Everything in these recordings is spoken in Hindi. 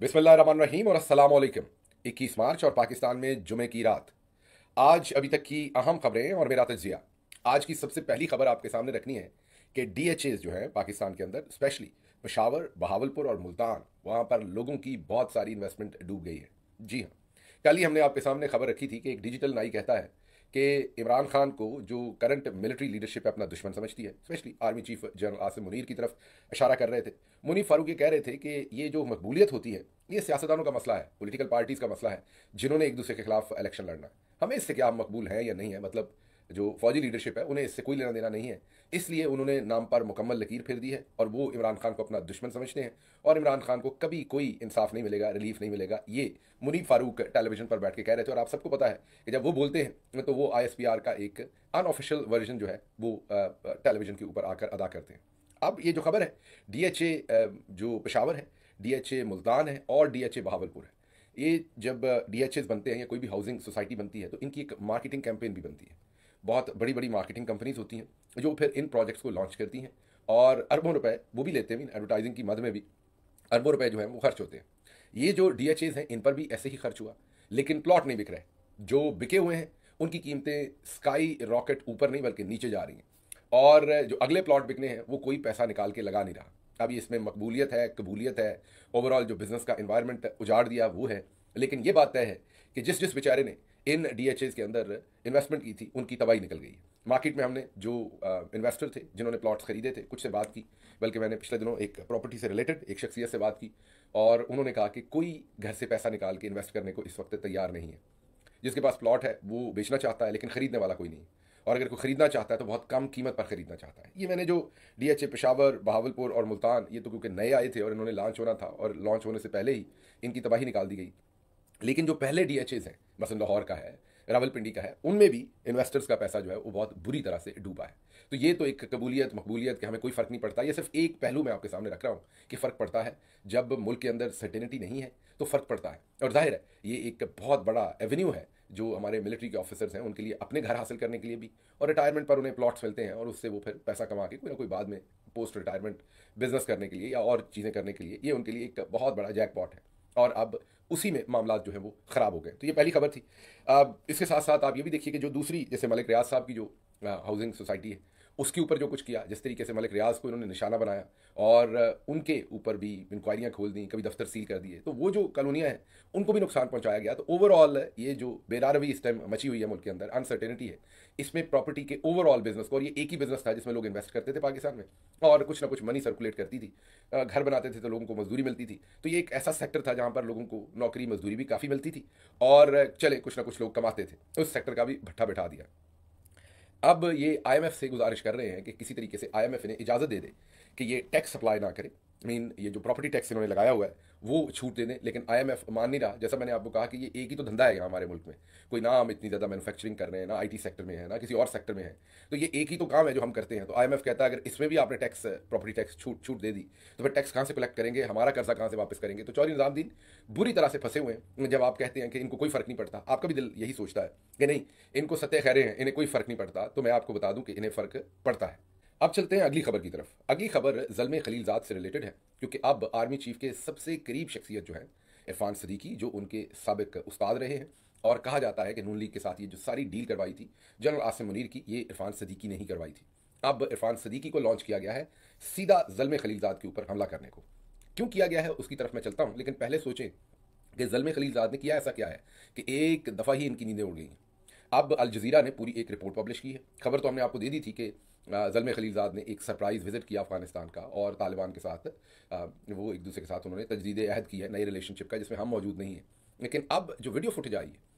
बिस्मिल्लाहिर्रहमानिर्रहीम और अस्सलाम वालेकुम। 21 मार्च और पाकिस्तान में जुमे की रात। आज अभी तक की अहम खबरें और मेरा तजिया। आज की सबसे पहली खबर आपके सामने रखनी है कि डीएचएस जो है पाकिस्तान के अंदर, स्पेशली पेशावर, बहावलपुर और मुल्तान, वहाँ पर लोगों की बहुत सारी इन्वेस्टमेंट डूब गई है। जी हाँ, कल ही हमने आपके सामने खबर रखी थी कि एक डिजिटल नाई कहता है कि इमरान खान को जो करंट मिलिट्री लीडरशिप है अपना दुश्मन समझती है, specially army chief general Asim Munir की तरफ इशारा कर रहे थे। मुनीर फारूक ये कह रहे थे कि ये जो मकबूलियत होती है ये सियासतदानों का मसला है, पॉलिटिकल पार्टीज़ का मसला है, जिन्होंने एक दूसरे के खिलाफ इलेक्शन लड़ना है। हमें इससे क्या मकबूल है या नहीं है, मतलब जो फौजी लीडरशिप है उन्हें इससे कोई लेना देना नहीं है। इसलिए उन्होंने नाम पर मुकम्मल लकीर फिर दी है और वो इमरान खान को अपना दुश्मन समझते हैं और इमरान खान को कभी कोई इंसाफ नहीं मिलेगा, रिलीफ नहीं मिलेगा। ये मुनीर फारूक टेलीविजन पर बैठ के कह रहे थे और आप सबको पता है कि जब वो बोलते हैं तो वो ISPR का एक अनऑफिशियल वर्जन जो है वो टेलीविजन के ऊपर आकर अदा करते हैं। अब ये जो खबर है, DHA जो पेशावर है, DHA मुल्तान है और DHA बहावलपुर है। ये जब DHAs बनते हैं या कोई भी हाउसिंग सोसाइटी बनती है तो इनकी एक मार्केटिंग कैंपेन भी बनती है। बहुत बड़ी बड़ी मार्केटिंग कंपनीज होती हैं जो फिर इन प्रोजेक्ट्स को लॉन्च करती हैं और अरबों रुपए वो भी लेते हैं। एडवर्टाइजिंग की मद में भी अरबों रुपए जो हैं वो खर्च होते हैं। ये जो DHAs हैं इन पर भी ऐसे ही खर्च हुआ, लेकिन प्लॉट नहीं बिक रहे। जो बिके हुए हैं उनकी कीमतें स्काई रॉकेट ऊपर नहीं बल्कि नीचे जा रही हैं और जो अगले प्लॉट बिकने हैं वो कोई पैसा निकाल के लगा नहीं रहा। अब इसमें मकबूलियत है, कबूलियत है, ओवरऑल जो बिजनेस का इन्वायरमेंट उजाड़ दिया वो है। लेकिन ये बात तय है कि जिस जिस बेचारे ने इन DHAs के अंदर इन्वेस्टमेंट की थी उनकी तबाही निकल गई। मार्केट में हमने जो इन्वेस्टर थे जिन्होंने प्लॉट्स खरीदे थे कुछ से बात की, बल्कि मैंने पिछले दिनों एक प्रॉपर्टी से रिलेटेड एक शख्सियत से बात की और उन्होंने कहा कि कोई घर से पैसा निकाल के इन्वेस्ट करने को इस वक्त तैयार नहीं है। जिसके पास प्लॉट है वो बेचना चाहता है लेकिन खरीदने वाला कोई नहीं, और अगर कोई खरीदना चाहता है तो बहुत कम कीमत पर खरीदना चाहता है। ये मैंने जो DHA पेशावर, बहावलपुर और मुल्तान, ये तो क्योंकि नए आए थे और इन्होंने लॉन्च होना था और लॉन्च होने से पहले ही इनकी तबाही निकाल दी गई। लेकिन जो पहले DHAs हैं, मसलन लाहौर का है, रावलपिंडी का है, उनमें भी इन्वेस्टर्स का पैसा जो है वो बहुत बुरी तरह से डूबा है। तो ये तो एक कबूलियत मकबूलियत कि हमें कोई फ़र्क नहीं पड़ता, ये सिर्फ एक पहलू मैं आपके सामने रख रहा हूँ कि फ़र्क पड़ता है। जब मुल्क के अंदर सर्टेनिटी नहीं है तो फ़र्क पड़ता है। और जाहिर है ये एक बहुत बड़ा एवेन्यू है जो हमारे मिलिट्री के ऑफिसर्स हैं उनके लिए, अपने घर हासिल करने के लिए भी, और रिटायरमेंट पर उन्हें प्लॉट्स मिलते हैं और उससे वो फिर पैसा कमा के कोई ना कोई बाद में पोस्ट रिटायरमेंट बिजनेस करने के लिए या और चीज़ें करने के लिए, ये उनके लिए एक बहुत बड़ा जैकपॉट है। और अब उसी में मामला जो है वो ख़राब हो गए। तो ये पहली खबर थी। अब इसके साथ साथ आप ये भी देखिए कि जो दूसरी, जैसे मलिक रियाज साहब की जो हाउसिंग सोसाइटी है उसके ऊपर जो कुछ किया, जिस तरीके से मलिक रियाज को इन्होंने निशाना बनाया और उनके ऊपर भी इंक्वायरियाँ खोल दी, कभी दफ्तर सील कर दिए, तो वो जो कॉलोनियाँ हैं उनको भी नुकसान पहुंचाया गया। तो ओवरऑल ये जो बेरारवी इस टाइम मची हुई है मुल्क के अंदर, अनसर्टेनिटी है, इसमें प्रॉपर्टी के ओवरऑल बिजनेस को, और ये एक ही बिजनेस था जिसमें लोग इन्वेस्ट करते थे पाकिस्तान में और कुछ ना कुछ मनी सर्कुलेट करती थी, घर बनाते थे तो लोगों को मजदूरी मिलती थी। तो ये एक ऐसा सेक्टर था जहाँ पर लोगों को नौकरी मजदूरी भी काफ़ी मिलती थी और चले कुछ ना कुछ लोग कमाते थे। उस सेक्टर का भी भट्ठा बैठा दिया। अब ये IMF से गुजारिश कर रहे हैं कि किसी तरीके से IMF इन्हें इजाज़त दे दे कि ये टैक्स सप्लाई ना करे। ये जो प्रॉपर्टी टैक्स इन्होंने लगाया हुआ है वो छूट दे दें, लेकिन IMF मान नहीं रहा। जैसा मैंने आपको कहा कि ये एक ही तो धंधा है यहाँ हमारे मुल्क में, कोई ना हम इतनी ज़्यादा मैन्युफैक्चरिंग कर रहे हैं, ना IT सेक्टर में है, ना किसी और सेक्टर में है, तो ये एक ही तो काम है जो हम करते हैं। तो IMF कहता है अगर इसमें भी आपने टैक्स, प्रॉपर्टी टैक्स छूट छूट दे दी तो फिर टैक्स कहाँ से कलेक्ट करेंगे, हमारा कर्जा कहाँ से वापस करेंगे। तो चौधरी निज़ामुद्दीन बुरी तरह से फंसे हुए हैं। जब आप कहते हैं कि इनको कोई फ़र्क नहीं पड़ता, आपका भी दिल यही सोचता है कि नहीं इनको सत्य खैरे हैं, इन्हें कोई फ़र्क नहीं पड़ता, तो मैं आपको बता दूं कि इन्हें फ़र्क पड़ता है। अब चलते हैं अगली खबर की तरफ। अगली खबर ज़ल्मे खलीलज़ाद से रिलेटेड है, क्योंकि अब आर्मी चीफ के सबसे करीब शख्सियत जो है इरफान सदीकी, जो उनके साबिक उस्ताद रहे हैं, और कहा जाता है कि नून लीग के साथ ये जो सारी डील करवाई थी जनरल आसिम मुनीर की, ये इरफान सदीकी ने ही करवाई थी। अब इरफान सदीकी को लॉन्च किया गया है सीधा ज़ल्मे खलीलज़ाद के ऊपर हमला करने को। क्यों किया गया है उसकी तरफ मैं चलता हूँ, लेकिन पहले सोचें कि ज़ल्मे खलीलज़ाद ने किया ऐसा क्या है कि एक दफ़ा ही इनकी नींदें उड़ गई। अब अल जज़ीरा ने पूरी एक रिपोर्ट पब्लिश की है। खबर तो हमने आपको दे दी थी कि ज़ल्मे खलीलज़ाद ने एक सरप्राइज़ विज़िट किया अफ़गानिस्तान का और तालिबान के साथ वो एक दूसरे के साथ उन्होंने तजदीद अहद की है नई रिलेशनशिप का, जिसमें हम मौजूद नहीं हैं। लेकिन अब जो वीडियो फुटेज आई है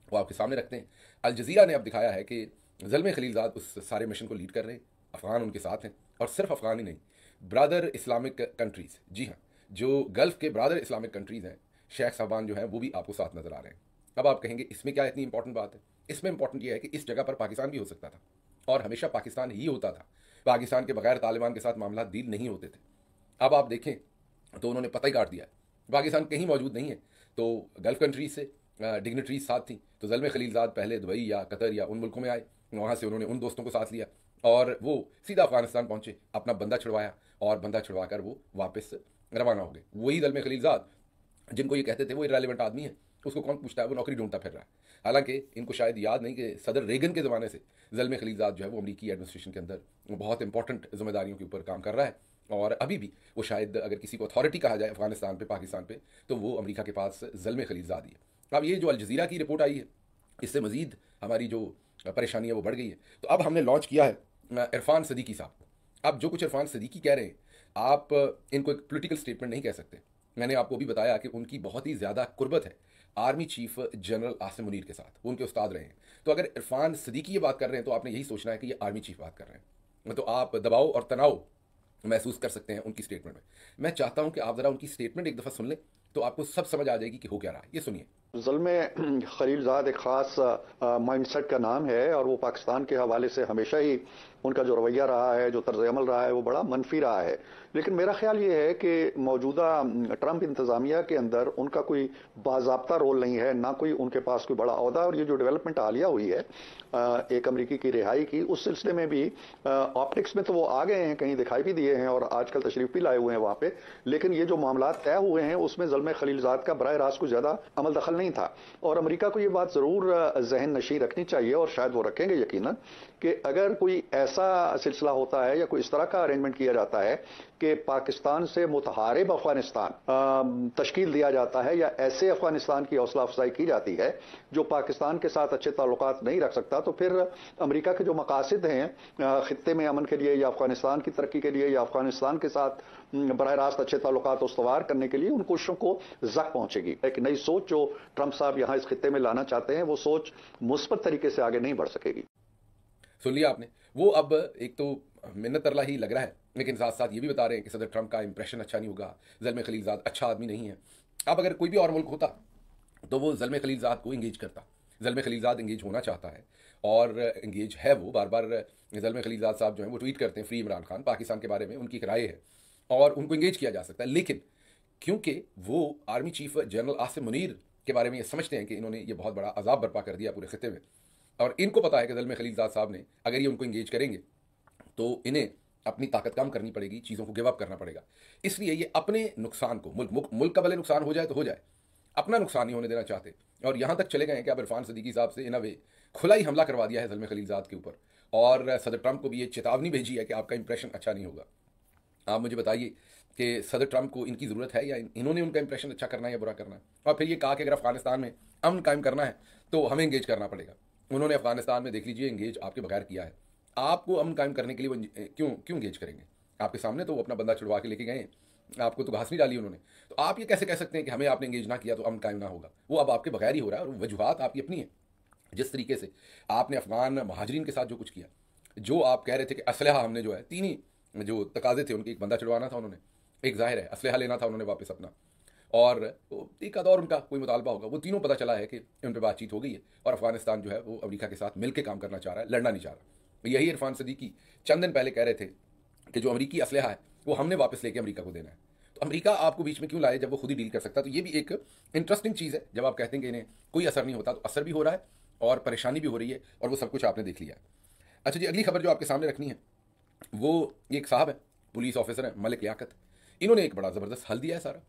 वो आपके सामने रखते हैं। अल जज़ीरा ने अब दिखाया है कि ज़ल्मे खलीलज़ाद उस सारे मिशन को लीड कर रहे हैं, अफ़गान उनके साथ हैं, और सिर्फ अफ़गान ही नहीं, ब्रादर इस्लामिक कंट्रीज़, जी हाँ, जो गल्फ़ के ब्रादर इस्लामिक कंट्रीज़ हैं, शेख साहबान जो हैं वो भी आपको साथ नज़र आ रहे हैं। अब आप कहेंगे इसमें क्या इतनी इंपॉर्टेंट बात है? इसमें इंपॉर्टेंट ये है कि इस जगह पर पाकिस्तान भी हो सकता था और हमेशा पाकिस्तान ही होता था। पाकिस्तान के बगैर तालिबान के साथ मामला डील नहीं होते थे। अब आप देखें तो उन्होंने पता ही काट दिया है, पाकिस्तान कहीं मौजूद नहीं है। तो गल्फ कंट्रीज से डिग्नेटरीज साथ थी, तो ज़ल्मे खलीलज़ाद पहले दुबई या कतर या उन मुल्कों में आए, वहाँ से उन्होंने उन दोस्तों को साथ लिया और वो सीधा अफगानिस्तान पहुँचे, अपना बंदा छुड़वाया और बंदा छुड़वा कर वो वापस रवाना हो गए। वही ज़ल्मे खलीलज़ाद जिनको ये कहते थे वो इररेलेवेंट आदमी है, उसको कौन पूछता है, वो नौकरी ढूंढता फिर रहा है। हालांकि इनको शायद याद नहीं कि सदर रेगन के ज़माने से ज़ल्मे खलीलज़ाद जो है वो अमरीकी एडमिनिस्ट्रेशन के अंदर वो बहुत इंपॉर्टेंट जिम्मेदारियों के ऊपर काम कर रहा है, और अभी भी वो शायद अगर किसी को अथॉरिटी कहा जाए अफगानिस्तान पे, पाकिस्तान पे, तो वो अमरीका के पास ज़ल्मे खलीलज़ाद ही है। अब ये जो अल जज़ीरा की रिपोर्ट आई है, इससे मज़ीद हमारी जो परेशानी है वो बढ़ गई है। तो अब हमने लॉन्च किया है इरफान सदीकी साहब। अब जो कुछ इरफान सदीकी कह रहे हैं, आप इनको एक पॉलिटिकल स्टेटमेंट नहीं कह सकते। मैंने आपको भी बताया कि उनकी बहुत ही ज़्यादा कुर्बत है army chief general Asim Munir के साथ, वो उनके उस्ताद रहे हैं। तो अगर इरफान सदीकी ये बात कर रहे हैं तो आपने यही सोचना है कि ये आर्मी चीफ बात कर रहे हैं, तो आप दबाव और तनाव महसूस कर सकते हैं उनकी स्टेटमेंट में। मैं चाहता हूं कि आप ज़रा उनकी स्टेटमेंट एक दफ़ा सुन लें, तो आपको सब समझ आ जाएगी कि हो क्या रहा है। ये सुनिए। ज़ुल्म खलीलज़ाद एक ख़ास माइंडसेट का नाम है और वो पाकिस्तान के हवाले से हमेशा ही उनका जो रवैया रहा है, जो तर्ज अमल रहा है, वो बड़ा मनफी रहा है। लेकिन मेरा ख्याल ये है कि मौजूदा ट्रंप इंतज़ामिया के अंदर उनका कोई बाज़ाब्ता रोल नहीं है, ना कोई उनके पास कोई बड़ा ओहदा। और ये जो डेवलपमेंट हालिया हुई है एक अमरीकी की रिहाई की, उस सिलसिले में भी ऑप्टिक्स में तो वो आ गए हैं, कहीं दिखाई भी दिए हैं और आजकल तशरीफ भी लाए हुए हैं वहाँ पे। लेकिन ये जो मामला तय हुए हैं उसमें ज़ुल्म खलीलज़ाद का बराह रास्त कुछ ज़्यादा अमल दखल नहीं था। और अमेरिका को ये बात ज़रूर जहन नशी रखनी चाहिए, और शायद वो रखेंगे यकीनन, कि अगर कोई ऐसा सिलसिला होता है या कोई इस तरह का अरेंजमेंट किया जाता है कि पाकिस्तान से मुतहारिब अफगानिस्तान तश्कील दिया जाता है, या ऐसे अफगानिस्तान की हौसला अफजाई की जाती है जो पाकिस्तान के साथ अच्छे ताल्लुकात नहीं रख सकता, तो फिर अमेरिका के जो मकासद हैं खित्ते में अमन के लिए या अफगानिस्तान की तरक्की के लिए या अफगानिस्तान के साथ बरह रास्त अच्छे ताल्लुकात उस्तवार करने के लिए, उन कोशिशों को जक पहुंचेगी। एक नई सोच जो ट्रंप साहब यहां इस खित्ते में लाना चाहते हैं, वो सोच मुस्बत तरीके से आगे नहीं बढ़ सकेगी। सुन लिया आपने। वो अब एक तो मिन्नत तरला ही लग रहा है, लेकिन साथ साथ ये भी बता रहे हैं कि सदर ट्रंप का इंप्रेशन अच्छा नहीं होगा, ज़ल्मे खलीलज़ाद अच्छा आदमी नहीं है। अब अगर कोई भी और मुल्क होता तो वो ज़ल्मे खलीलज़ाद को इंगेज करता। ज़ल्मे खलीलज़ाद इंगेज होना चाहता है और इंगेज है वो। बार बार ज़ल्मे खलीलज़ाद साहब जो हैं वो ट्वीट करते हैं फ्री इमरान खान, पाकिस्तान के बारे में उनकी एक राय है और उनको इंगेज किया जा सकता है। लेकिन क्योंकि वो army chief general Asim Munir के बारे में ये समझते हैं कि इन्होंने ये बहुत बड़ा अजाब बर्पा कर दिया पूरे खत्े में, और इनको पता है कि ज़ल्मे खलीलज़ाद साहब ने अगर ये उनको इंगेज करेंगे तो इन्हें अपनी ताकत काम करनी पड़ेगी, चीज़ों को गिव अप करना पड़ेगा। इसलिए ये अपने नुकसान को, मुल्क का भले नुकसान हो जाए तो हो जाए, अपना नुकसान नहीं होने देना चाहते। और यहाँ तक चले गए हैं कि अब इरफान सदीकी साहब से इन अ वे खुला ही हमला करवा दिया है ज़ल्मे खलीलज़ाद के ऊपर, और सदर ट्रंप को भी ये चेतावनी भेजी है कि आपका इंप्रेशन अच्छा नहीं होगा। आप मुझे बताइए कि सदर ट्रंप को इनकी ज़रूरत है या इन्होंने उनका इंप्रेशन अच्छा करना है या बुरा करना है? और फिर ये कहा कि अगर अफगानिस्तान में अमन कायम करना है तो हमें इंगेज करना पड़ेगा। उन्होंने अफगानिस्तान में देख लीजिए इंगेज आपके बगैर किया है। आपको अमन कायम करने के लिए वो क्यों क्यों इंगेज करेंगे? आपके सामने तो वो अपना बंदा छुड़वा के लेके गए, आपको तो घास नहीं डाली उन्होंने। तो आप ये कैसे कह सकते हैं कि हमें आपने इंगेज ना किया तो अमन कायम ना होगा? वो अब आपके बगैर ही हो रहा है, और वजूहत आपकी अपनी है। जिस तरीके से आपने अफगान महाजरीन के साथ जो कुछ किया, जो आप कह रहे थे कि असलहा हमने जो है, तीन ही जो तकाजे थे उनके, एक बंदा छुड़वाना था उन्होंने, एक जाहिर है असलहा लेना था उन्होंने वापस अपना, और एक आध और उनका कोई मुतालबा होगा, वो तीनों पता चला है कि उन पर बातचीत हो गई है और अफगानिस्तान जो है वो अमेरिका के साथ मिलकर काम करना चाह रहा है, लड़ना नहीं चाह रहा। यही इरफान सदीकी चंद दिन पहले कह रहे थे कि जो अमरीकी असलहा है वो हमने वापस लेके अमरीका को देना है। तो अमरीका आपको बीच में क्यों लाए जब वो खुद ही डील कर सकता? तो ये भी एक इंटरेस्टिंग चीज़ है। जब आप कहते हैं कि इन्हें कोई असर नहीं होता, तो असर भी हो रहा है और परेशानी भी हो रही है, और वो सब कुछ आपने देख लिया। अच्छा जी, अगली खबर जो आपके सामने रखनी है वो एक साहब है, पुलिस ऑफिसर है, मलिक लियाकत। इन्होंने एक बड़ा ज़बरदस्त हल दिया है सारा।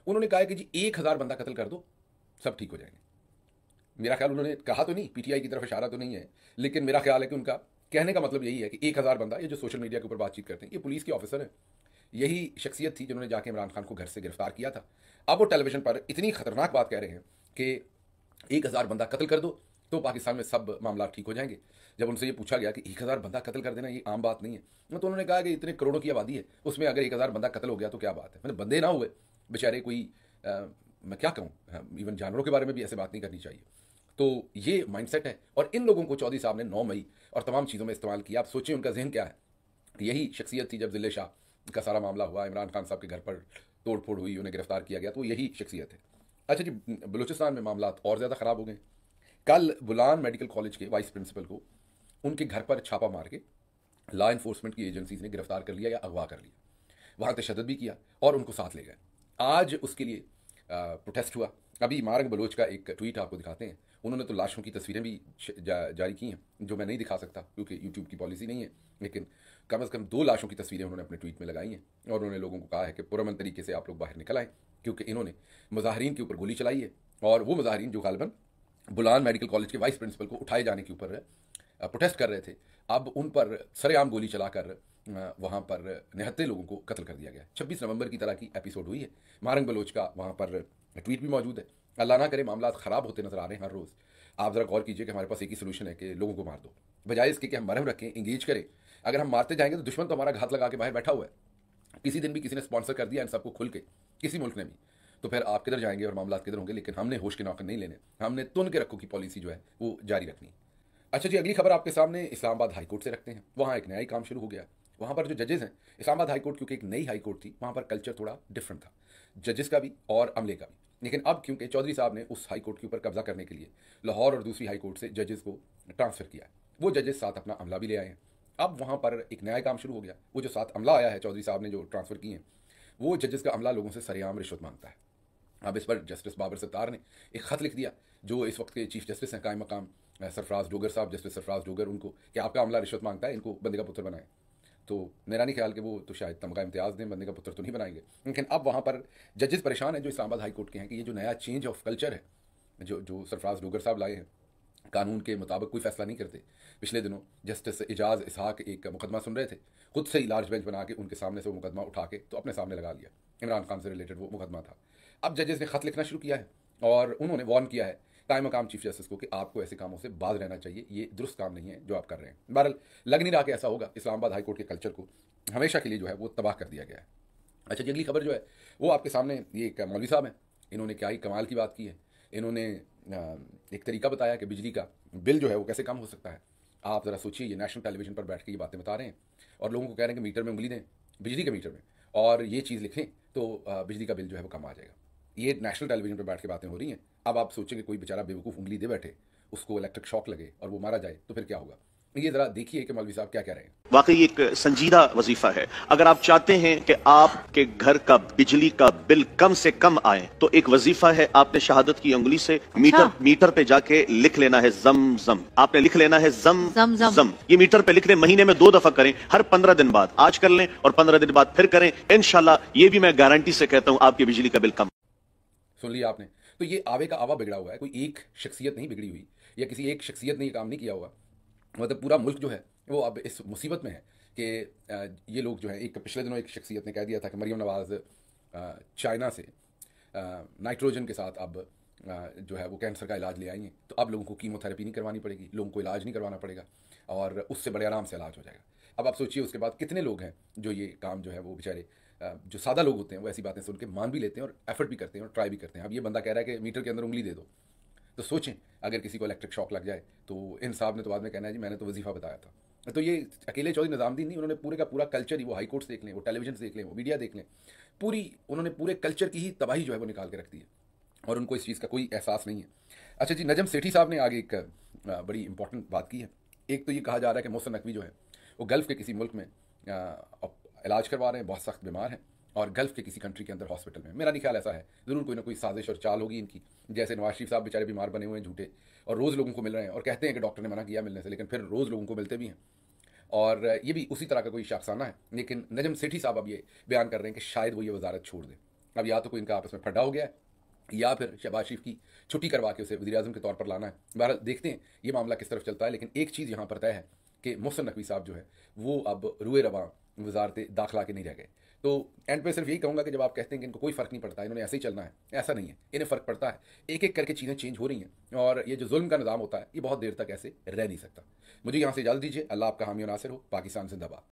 उन्होंने कहा है कि जी 1000 बंदा कत्ल कर दो, सब ठीक हो जाएंगे। मेरा ख्याल उन्होंने कहा तो नहीं, पीटीआई की तरफ इशारा तो नहीं है, लेकिन मेरा ख्याल है कि उनका कहने का मतलब यही है कि 1000 बंदा, ये जो सोशल मीडिया के ऊपर बातचीत करते हैं, ये पुलिस के ऑफिसर हैं। यही शख्सियत थी जिन्होंने जाके इमरान खान को घर से गिरफ्तार किया था। अब वो टेलीविजन पर इतनी खतरनाक बात कह रहे हैं कि 1000 बंदा कत्ल कर दो तो पाकिस्तान में सब मामला ठीक हो जाएंगे। जब उनसे ये पूछा गया कि 1000 बंदा कत्ल कर देना ये आम बात नहीं है, तो उन्होंने कहा कि इतने करोड़ों की आबादी है, उसमें अगर 1000 बंदा कत्ल हो गया तो क्या बात है। मैंने बंदे ना हुए बेचारे, कोई मैं क्या कहूँ, इवन जानवरों के बारे में भी ऐसे बात नहीं करनी चाहिए। तो ये माइंडसेट है, और इन लोगों को चौधरी साहब ने 9 मई और तमाम चीज़ों में इस्तेमाल किया। आप सोचें उनका जहन क्या है। यही शख्सियत थी जब जिले शाह का सारा मामला हुआ, इमरान खान साहब के घर पर तोड़ फोड़ हुई, उन्हें गिरफ्तार किया गया, तो यही शख्सियत है। अच्छा जी, बलूचिस्तान में मामला और ज़्यादा ख़राब हो गए। कल बुलान मेडिकल कॉलेज के वाइस प्रिंसिपल को उनके घर पर छापा मार के लॉ इन्फोर्समेंट की एजेंसीज ने गिरफ्तार कर लिया या अगवा कर लिया, वहाँ तशद्दुद भी किया और उनको साथ ले गए। आज उसके लिए प्रोटेस्ट हुआ। अभी मारंग बलोच का एक ट्वीट आपको दिखाते हैं। उन्होंने तो लाशों की तस्वीरें भी जारी की हैं, जो मैं नहीं दिखा सकता क्योंकि यूट्यूब की पॉलिसी नहीं है, लेकिन कम से कम 2 लाशों की तस्वीरें उन्होंने अपने ट्वीट में लगाई हैं, और उन्होंने लोगों को कहा है कि पुरअमन तरीके से आप लोग बाहर निकल आएँ क्योंकि इन्होंने मुजाहरीन के ऊपर गोली चलाई है, और वो मुजाहरीन जो गालिबन बुलान मेडिकल कॉलेज के वाइस प्रिंसिपल को उठाए जाने के ऊपर प्रोटेस्ट कर रहे थे, अब उन पर सरेआम गोली चलाकर वहाँ पर निहत्थे लोगों को कत्ल कर दिया गया। 26 नवंबर की तरह की एपिसोड हुई है। मारंग बलोच का वहाँ पर ट्वीट भी मौजूद है। अल्लाह ना करे मामला ख़राब होते नजर आ रहे हैं हर रोज़। आप ज़रा गौर कीजिए कि हमारे पास एक ही सोल्यूशन है कि लोगों को मार दो, बजाय इसके कि हम मरहम रखें, इंगेज करें। अगर हम मारते जाएंगे तो दुश्मन तो हमारा घात लगा के बाहर बैठा हुआ है। किसी दिन भी किसी ने स्पॉन्सर कर दिया इन सबको खुल के, किसी मुल्क ने भी, तो फिर आप किधर जाएंगे और मामला किधर होंगे। लेकिन हमने होश के नौकर नहीं लेने, हमने तुन के रखो की पॉलिसी जो है वो जारी रखनी। अच्छा जी, अगली खबर आपके सामने इस्लामाबाद हाई कोर्ट से रखते हैं। वहाँ एक नया ही काम शुरू हो गया। वहाँ पर जो जजेस हैं, इस्लामाबाद हाई कोर्ट क्योंकि एक नई हाई कोर्ट थी, वहाँ पर कल्चर थोड़ा डिफरेंट था, जजेस का भी और अमले का भी। लेकिन अब क्योंकि चौधरी साहब ने उस हाई कोर्ट के ऊपर कब्जा करने के लिए लाहौर और दूसरी हाई कोर्ट से जजेस को ट्रांसफर किया है, वो जजेस साथ अपना अमला भी ले आए हैं। अब वहाँ पर एक नया काम शुरू हो गया। वो जो साथ अमला आया है चौधरी साहब ने जो ट्रांसफर किए हैं, वो जजेस का अमला लोगों से सरेआम रिश्वत मांगता है। अब इस पर जस्टिस बाबर सत्तार ने एक ख़त लिख दिया, जो इस वक्त के चीफ जस्टिस हैं कायम मकाम सरफराज डोगर साहब, जस्टिस सरफराज डोगर, उनको कि आपका अमला रिश्वत मांगता है, इनको बंदे का पुत्र बनाएं। तो मेरा नहीं ख्याल कि वो तो शायद तमगा इम्तियाज़ दें, बंदे का पुत्र तो नहीं बनाएंगे। लेकिन अब वहाँ पर जजेस परेशान हैं जो इस्लामाबाद हाई कोर्ट के हैं कि ये जो नया चेंज ऑफ कल्चर है जो सरफराज डोगर साहब लाए हैं, कानून के मुताबिक कोई फैसला नहीं करते। पिछले दिनों जस्टिस एजाज इसहाक एक मुकदमा सुन रहे थे, खुद से ही लार्ज बेंच बना के उनके सामने से वो मुकदमा उठा के तो अपने सामने लगा लिया। इमरान खान से रिलेटेड वो मुकदमा था। अब जजेस ने खत लिखना शुरू किया है और उन्होंने वार्न किया है कायम मकाम चीफ जस्टिस को कि आपको ऐसे कामों से बाज रहना चाहिए, ये दुरुस्त काम नहीं है जो आप कर रहे हैं। बहरहाल लग नहीं रहा कि ऐसा होगा। इस्लामाबाद हाई कोर्ट के कल्चर को हमेशा के लिए जो है वो तबाह कर दिया गया है। अच्छा जी, अगली खबर जो है वो आपके सामने, ये एक मौलवी साहब हैं, इन्होंने क्या ही कमाल की बात की है। इन्होंने एक तरीका बताया कि बिजली का बिल जो है वो कैसे कम हो सकता है। आप ज़रा सोचिए, ये नेशनल टेलीविजन पर बैठ के ये बातें बता रहे हैं और लोगों को कह रहे हैं कि मीटर में उंगली दें, बिजली के मीटर में, और ये चीज़ लिखें तो बिजली का बिल जो है वो कम आ जाएगा। ये नेशनल टेलीविजन पर बैठ के बातें हो रही हैं। अब आप सोचेंगे कोई बेचारा बेवकूफ़ उंगली दे बैठे, उसको इलेक्ट्रिक शॉक लगे और वो मारा जाए तो फिर क्या होगा। ये ज़रा देखिए कि मौलवी साहब क्या कह रहे हैं। वाकई एक संजीदा वजीफा है। अगर आप चाहते हैं कि आपके घर का बिजली का बिल कम से कम आए तो एक वजीफा है, आपने शहादत की उंगली से मीटर पे जाके लिख लेना है जम जम। आपने लिख लेना है जम जम जम। ये मीटर पे लिख लें, महीने में 2 दफा करें, हर 15 दिन बाद। आज कर लें और 15 दिन बाद फिर करें, इंशाल्लाह ये भी मैं गारंटी से कहता हूं आपकी बिजली का बिल कम। सुन लिया आपने। तो ये आवे का आवा बिगड़ा हुआ है, कोई एक शख्सियत नहीं बिगड़ी हुई, या किसी एक शख्सियत ने ये काम नहीं किया हुआ। मतलब पूरा मुल्क जो है वो अब इस मुसीबत में है कि ये लोग जो है, एक पिछले दिनों एक शख्सियत ने कह दिया था कि मरियम नवाज़ चाइना से नाइट्रोजन के साथ अब जो है वो कैंसर का इलाज ले आई हैं, तो अब लोगों को कीमोथेरेपी नहीं करवानी पड़ेगी, लोगों को इलाज नहीं करवाना पड़ेगा और उससे बड़े आराम से इलाज हो जाएगा। अब आप सोचिए उसके बाद कितने लोग हैं जो ये काम जो है वो बेचारे जो सादा लोग होते हैं वो ऐसी बातें सुन के मान भी लेते हैं और एफर्ट भी करते हैं और ट्राई भी करते हैं। अब ये बंदा कह रहा है कि मीटर के अंदर उंगली दे दो, तो सोचें अगर किसी को इलेक्ट्रिक शॉक लग जाए तो इन साहब ने तो बाद में कहना है जी मैंने तो वजीफा बताया था। तो ये अकेले चौधरी निज़ामुद्दीन नहीं, उन्होंने पूरे का पूरा कल्चर ही, वो हाई कोर्ट्स देख लें, वो टेलीविजन देख लें, वो मीडिया देख लें, उन्होंने पूरे कल्चर की ही तबाही जो है वो निकाल के रख दी है और उनको इस चीज़ का कोई एहसास नहीं है। अच्छा जी, नजम सेठी साहब ने आगे एक बड़ी इंपॉर्टेंट बात की है। एक तो ये कहा जा रहा है कि मोहसिन नकवी जो है वो गल्फ़ के किसी मुल्क में इलाज करवा रहे हैं, बहुत सख्त बीमार हैं और गल्फ़ के किसी कंट्री के अंदर हॉस्पिटल में। मेरा नहीं ख्याल ऐसा है, ज़रूर कोई ना कोई साजिश और चाल होगी इनकी। जैसे नवाज शरीफ साहब बेचारे बीमार बने हुए हैं झूठे, और रोज़ लोगों को मिल रहे हैं और कहते हैं कि डॉक्टर ने मना किया मिलने से, लेकिन फिर रोज़ लोगों को मिलते भी हैं। और ये भी उसी तरह का कोई शाखसाना है। लेकिन नजम सेठी साहब अब ये बयान कर रहे हैं कि शायद वो ये वजारत छोड़ दें। अब या तो कोई इनका आपस में फड्डा हो गया है या फिर शहबाज शरीफ की छुट्टी करवा के उसे वज़ीर आज़म के तौर पर लाना है। बहरहाल देखते हैं ये मामला किस तरफ चलता है। लेकिन एक चीज़ यहाँ पर तय है कि मोहसिन नकवी साहब जो है वो अब रुए रवां वजारत दाखिला के नहीं रह गए। तो एंड पे सिर्फ यही कहूँगा कि जब आप कहते हैं कि इनको कोई फ़र्क नहीं पड़ता, इन्होंने ऐसे ही चलना है, ऐसा नहीं है, इन्हें फ़र्क पड़ता है। एक एक करके चीज़ें चेंज हो रही हैं और ये जो जुल्म का निज़ाम होता है ये बहुत देर तक ऐसे रह नहीं सकता। मुझे यहाँ से इजाज़त दीजिए। अल्लाह आपका हामी और नासिर हो। पाकिस्तान जिंदाबाद।